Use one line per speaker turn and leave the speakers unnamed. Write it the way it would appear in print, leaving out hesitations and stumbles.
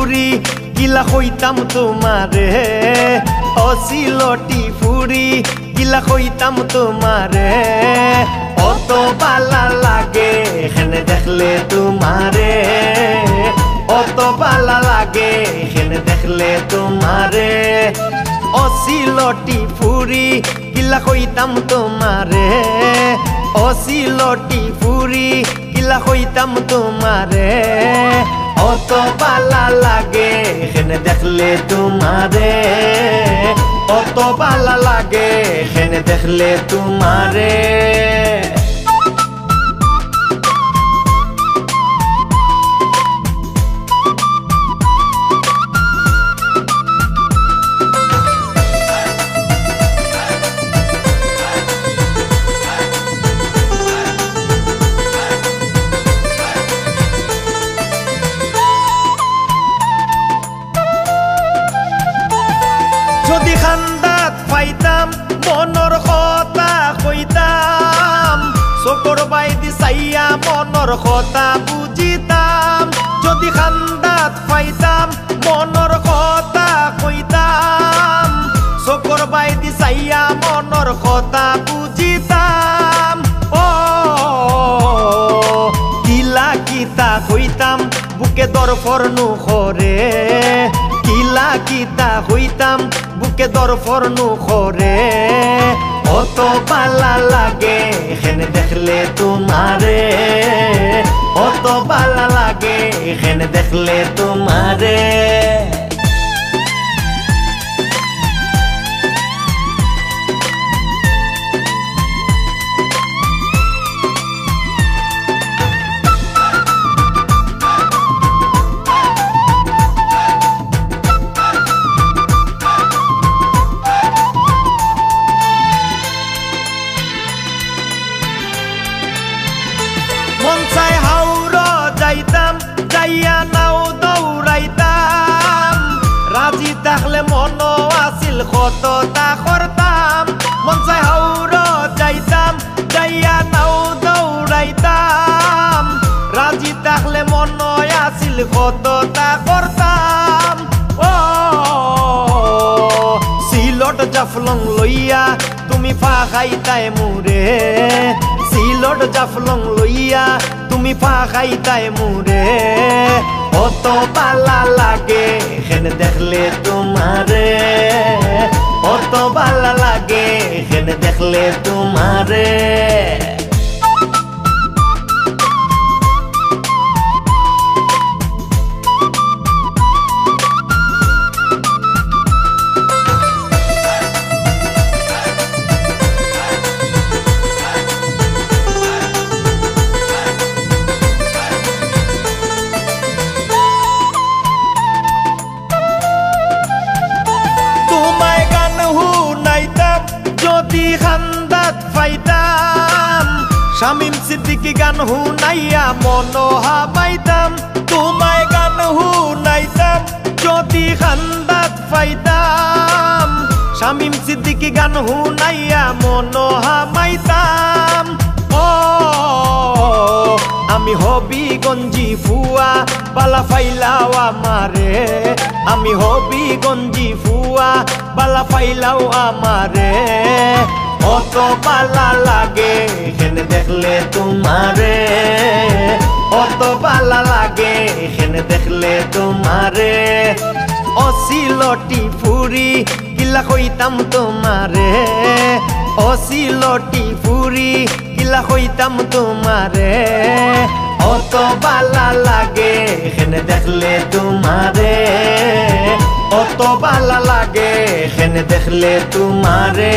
ফুরি গিলা কইতাম তোমারে ও সিলটি ফুরি গিলা কইতাম তোমারে অত বালা লাগে এখানে দেখলে তোমারে অত বালা লাগে এখানে দেখলে তোমারে ও সিলটি ফুরি গিলা কইতাম তোমারে ও সিলটি ফুরি গিলা কইতাম তোমারে অত বালা লাগে এখানে দেখলে তোমারে অত বালা লাগে এখানে দেখলে তোমারে যদি খান্দাত পাইতাম মনর কথা কইতাম চকুর বাইদি চাইয়া মনর কথা বুঝিতাম যদি খান্দাত পাইতাম মনর কথা কইতাম চকুর বাইদি চাইয়া মনর কথা বুঝিতাম ও কিলা কিতা কইতাম বুকে দরফর নুখরে কিলা কিতা হইতাম বুকে দরফর নুখরে অত বালা লাগে এখানে দেখলে তোমারে অত বালা লাগে এখানে দেখলে তোমারে মন চাই হাওড় যাইতাম যাইয়া নাও দৌড়াইতাম রাজি থাকলে মন আছিল কতটা করতাম মন চাই হাওড় যাইতাম যাইয়া নাও দৌড়াইতাম রাজি থাকলে মন আছিল কতটা করতাম ও সিলট জাফলং লইয়া তুমি ফাখাইতাই মুরে সিলট জাফলং লইয়া তুমি ফাখাইতাই মুরে অত বালা লাগে এখানে দেখলে তোমারে অত বালা লাগে এখানে দেখলে তোমারে যদি খান্দাত পাইতাম শামিম সিদ্দিকী গান হুনাইয়া মন হাবাইতাম তোমায় গান হুনাইতাম যদি খান্দাত পাইতাম শামিম সিদ্দিকী গান হুনাইয়া মন হাবাইতাম ও আমি হবি গঞ্জি ফুয়া বালা ফাইলাও আমারে আমি হবি গঞ্জি ফুয়া বালা ফাইলাও আমারে অত বালা লাগে এখানে দেখলে তোমারে অত বালা লাগে এখানে দেখলে তোমারে অসিলটি ফুরি গিলা কইতাম তোমারে অসিলটি ফুরি গিলা কইতাম তোমারে অত বালা লাগে এখানে দেখলে তোমারে অত বালা লাগে এখানে দেখলে তোমারে